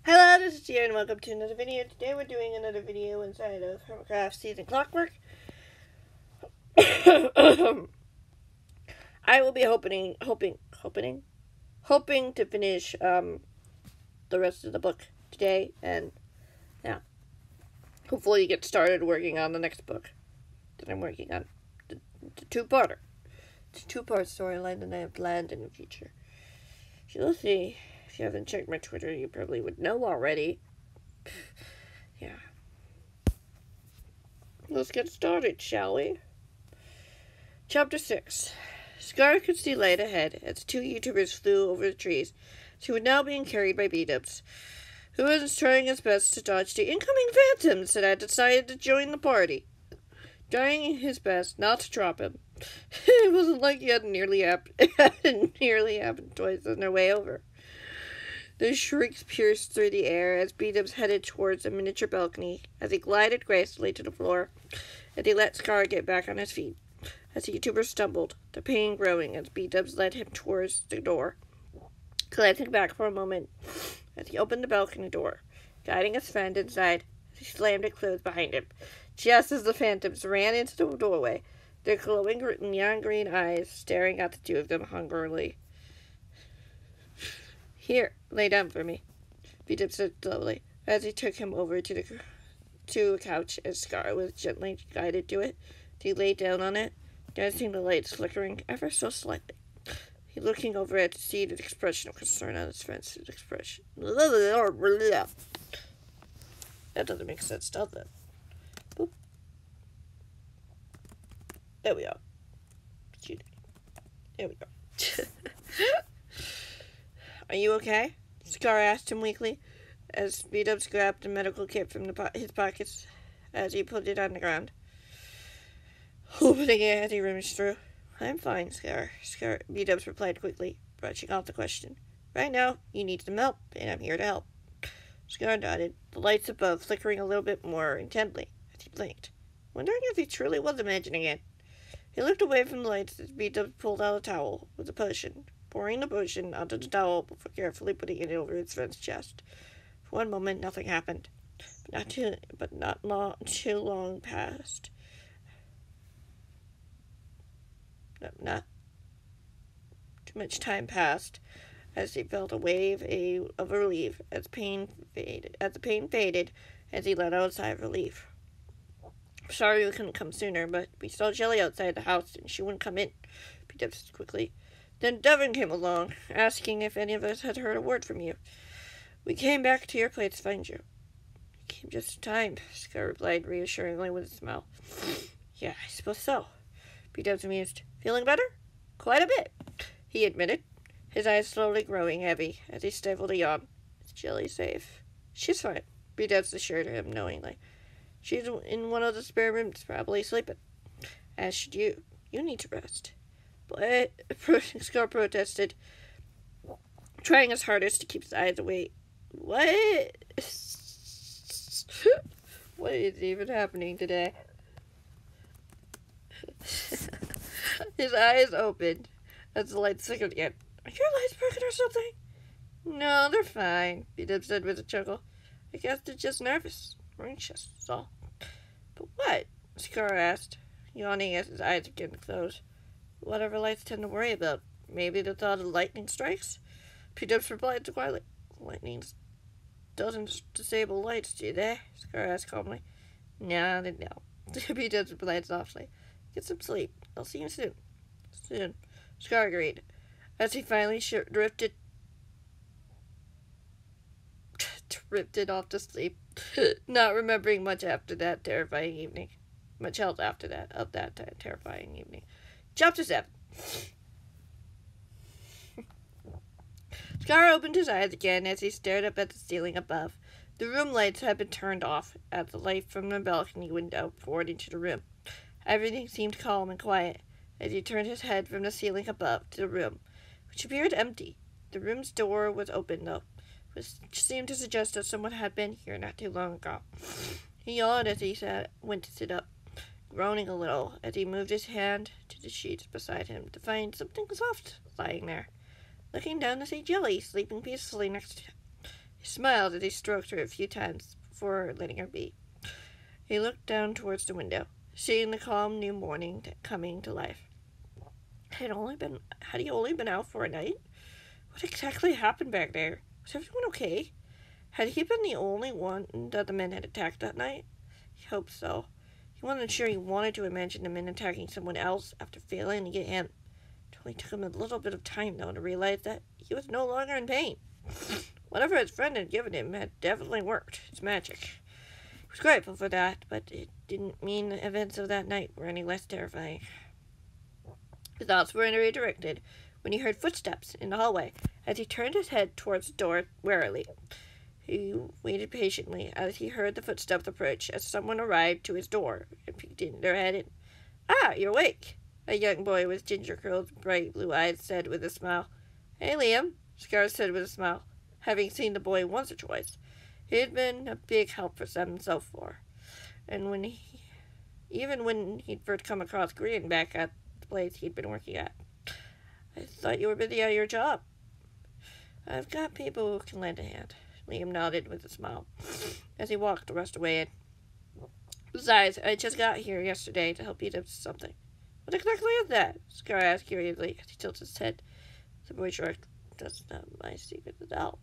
Hello, this is Gio and welcome to another video. Today we're doing another video inside of Hermitcraft Season Clockwork. I will be hoping to finish the rest of the book today, and yeah, hopefully get started working on the next book that I'm working on, the two-parter. It's a two-part storyline that I have planned in the future. You'll see. If you haven't checked my Twitter, you probably would know already. Yeah. Let's get started, shall we? Chapter 6. Scar could see light ahead as two YouTubers flew over the trees. She was now being carried by B-dubs, who was trying his best to dodge the incoming phantoms that had decided to join the party. Trying his best not to drop him. It wasn't like he had nearly happened twice on their way over. The shrieks pierced through the air as B-dubs headed towards a miniature balcony as he glided gracefully to the floor, and he let Scar get back on his feet. As the YouTuber stumbled, the pain growing as B-dubs led him towards the door. Glancing back for a moment as he opened the balcony door, guiding his friend inside as he slammed it closed behind him, just as the phantoms ran into the doorway, their glowing neon green eyes staring at the two of them hungrily. "Here, lay down for me," B-dubs said slowly, as he took him over to a couch as Scar was gently guided to it. He lay down on it, noticing the lights flickering ever so slightly. He looking over it to see the expression of concern on his friend's expression. That doesn't make sense, does it? Boop. There we go. There we go. "Are you okay?" Scar asked him weakly, as B-dubs grabbed a medical kit from his pockets as he put it on the ground. Opening it as he rummaged through. "I'm fine, Scar," B-dubs replied quickly, brushing off the question. "Right now, you need some help, and I'm here to help." Scar nodded, the lights above flickering a little bit more intently as he blinked, wondering if he truly was imagining it. He looked away from the lights as B-dubs pulled out a towel with a potion, pouring the potion onto the towel before carefully putting it over his friend's chest. For one moment, nothing happened, not too long passed. Not too much time passed as he felt a wave of relief as the pain faded as he let out a sigh of relief. "Sorry we couldn't come sooner, but we saw Jelly outside the house and she wouldn't come in," B-dubs said quickly. "Then Devin came along, asking if any of us had heard a word from you. We came back to your place to find you." "You came just in time," Scar replied reassuringly with a smile. "Yeah, I suppose so," B-dubs mused. "Feeling better?" "Quite a bit," he admitted, his eyes slowly growing heavy as he stifled a yawn. "Is Jelly safe?" "She's fine," B-dubs assured him knowingly. "She's in one of the spare rooms, probably sleeping. As should you. You need to rest." "But," Scar protested, trying his hardest to keep his eyes away. What? What is even happening today? His eyes opened as the lights flickered again. "Are your lights broken or something?" "No, they're fine," B-dubs said with a chuckle. "I guess they're just nervous or anxious, that's all." "But what?" Scar asked, yawning as his eyes began to close. "Whatever lights tend to worry about. Maybe the thought of lightning strikes?" B-dubs replied quietly. "Lightning doesn't disable lights, do they?" Scar asked calmly. "No, they don't." B-dubs replied softly. "Get some sleep. I'll see you soon." "Soon," Scar agreed, as he finally drifted off to sleep, not remembering much after that terrifying evening. Much else after that, of that terrifying evening. Chapter 7. Scar opened his eyes again as he stared up at the ceiling above. The room lights had been turned off as the light from the balcony window poured into the room. Everything seemed calm and quiet as he turned his head from the ceiling above to the room, which appeared empty. The room's door was open, though, which seemed to suggest that someone had been here not too long ago. He yawned as he went to sit up, groaning a little as he moved his hand to the sheets beside him to find something soft lying there. Looking down to see Jelly sleeping peacefully next to him. He smiled as he stroked her a few times before letting her be. He looked down towards the window, seeing the calm new morning coming to life. Had he only been out for a night? What exactly happened back there? Was everyone okay? Had he been the only one that the men had attacked that night? He hoped so. He wasn't sure he wanted to imagine the men attacking someone else after failing to get him. It only took him a little bit of time, though, to realize that he was no longer in pain. Whatever his friend had given him had definitely worked. It's magic. He was grateful for that, but it didn't mean the events of that night were any less terrifying. His thoughts were redirected when he heard footsteps in the hallway. As he turned his head towards the door warily, he waited patiently as he heard the footsteps approach as someone arrived to his door and peeked in their head in. "Ah, you're awake," a young boy with ginger curls and bright blue eyes said with a smile. "Hey, Liam," Scar said with a smile, having seen the boy once or twice. He had been a big help for them so far, and even when he'd first come across Green back at the place he'd been working at. "I thought you were busy at your job." "I've got people who can lend a hand," Liam nodded with a smile as he walked the rest away in. "Besides, I just got here yesterday to help you do something." "What exactly is that?" Scar asked curiously as he tilted his head. The boy shrugged. "That's not my secret at all."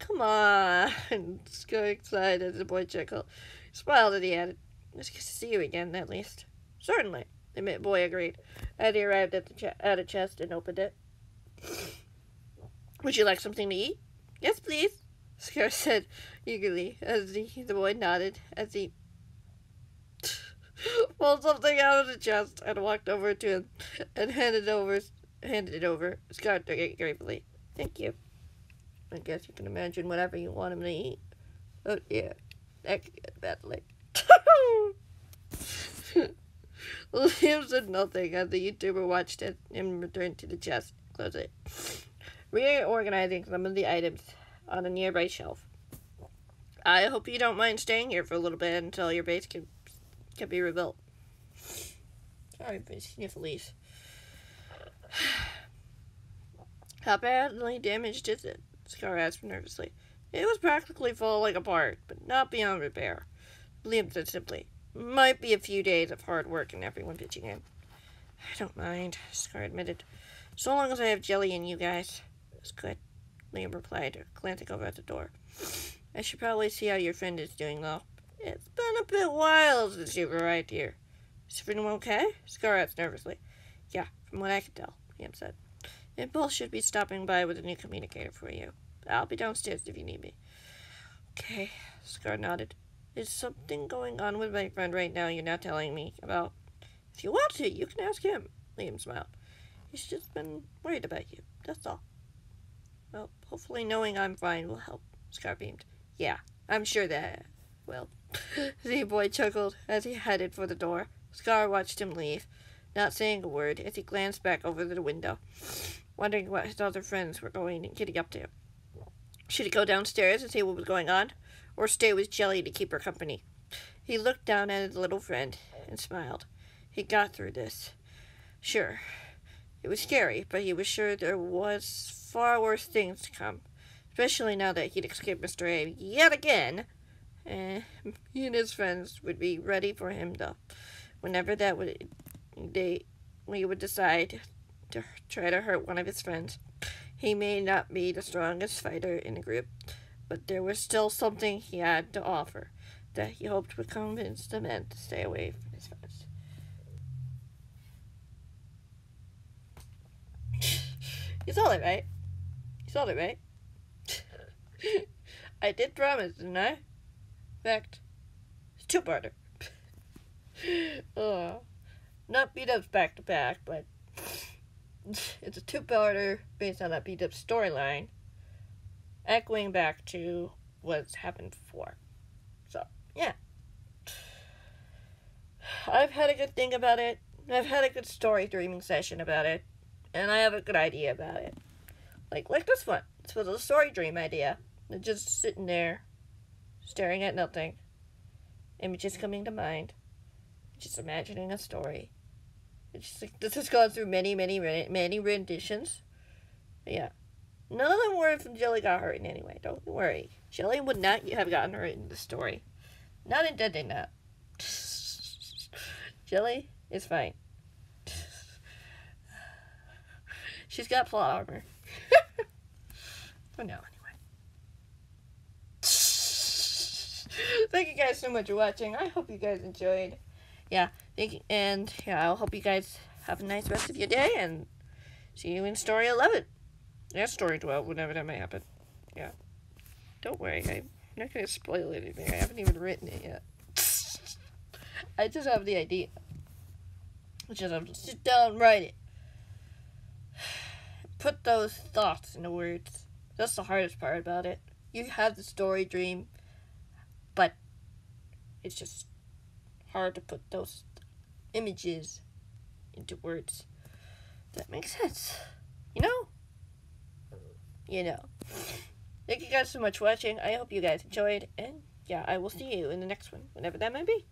"Come on," Scar sighed as the boy chuckled. He smiled as he added, "It's good to see you again, at least." "Certainly," the boy agreed as he arrived at a chest and opened it. "Would you like something to eat?" "Yes, please," Scar said eagerly as the boy nodded as he pulled something out of the chest and walked over to him and handed it over. Scar took it gratefully. "Thank you. I guess you can imagine whatever you want him to eat." "Oh dear, that could get badly." Liam said nothing as the YouTuber watched him return to the chest and close it, reorganizing some of the items on a nearby shelf. "I hope you don't mind staying here for a little bit until your base can be rebuilt." Sorry for sniffles. "How badly damaged is it?" Scar asked nervously. "It was practically falling apart, but not beyond repair," Liam said simply. "Might be a few days of hard work and everyone pitching in." "I don't mind," Scar admitted. "So long as I have Jelly and you guys." "That's good," Liam replied, glancing over at the door. "I should probably see how your friend is doing, though. It's been a bit while since you've arrived here." "Is everyone okay?" Scar asked nervously. "Yeah, from what I can tell," Liam said. "Impulse should be stopping by with a new communicator for you. I'll be downstairs if you need me." "Okay," Scar nodded. "Is something going on with my friend right now you're not telling me about?" "If you want to, you can ask him," Liam smiled. "He's just been worried about you, that's all." "Well, hopefully knowing I'm fine will help," Scar beamed. "Yeah, I'm sure that will." The boy chuckled as he headed for the door. Scar watched him leave, not saying a word as he glanced back over the window, wondering what his other friends were getting up to. Should he go downstairs and see what was going on, or stay with Jelly to keep her company? He looked down at his little friend and smiled. He got through this. Sure, it was scary, but he was sure there was far worse things to come, especially now that he'd escaped Mr. A yet again. He and his friends would be ready for him, though, whenever we would decide to try to hurt one of his friends. He may not be the strongest fighter in the group, but there was still something he had to offer that he hoped would convince the men to stay away from his friends. You saw it, right? You saw it, right? I did promise, didn't I? In fact, it's two-parter. Not beat-ups back-to-back, but it's a two-parter based on that beat-up storyline, echoing back to what's happened before. So, yeah. I've had a good think about it. I've had a good story dreaming session about it. And I have a good idea about it. Like this one. This was a story dream idea. Just sitting there, staring at nothing. Images coming to mind. Just imagining a story. It's just like, this has gone through many renditions. But yeah. None of them were if Jelly got hurt in any way. Don't worry. Jelly would not have gotten hurt in the story. Not in Dead Not. Jelly is fine. She's got plot armor. For now, anyway. Thank you guys so much for watching. I hope you guys enjoyed. Yeah, thank you. And yeah, I hope you guys have a nice rest of your day. And see you in story 11. Yeah, story 12, whenever that may happen. Yeah. Don't worry, I'm not going to spoil anything. I haven't even written it yet. I just have the idea. Which is, I'm just sit down and write it. Put those thoughts into words. That's the hardest part about it. You have the story dream, but it's just hard to put those images into words. That makes sense. You know? You know. Thank you guys so much for watching. I hope you guys enjoyed. And yeah, I will see you in the next one, whenever that may be.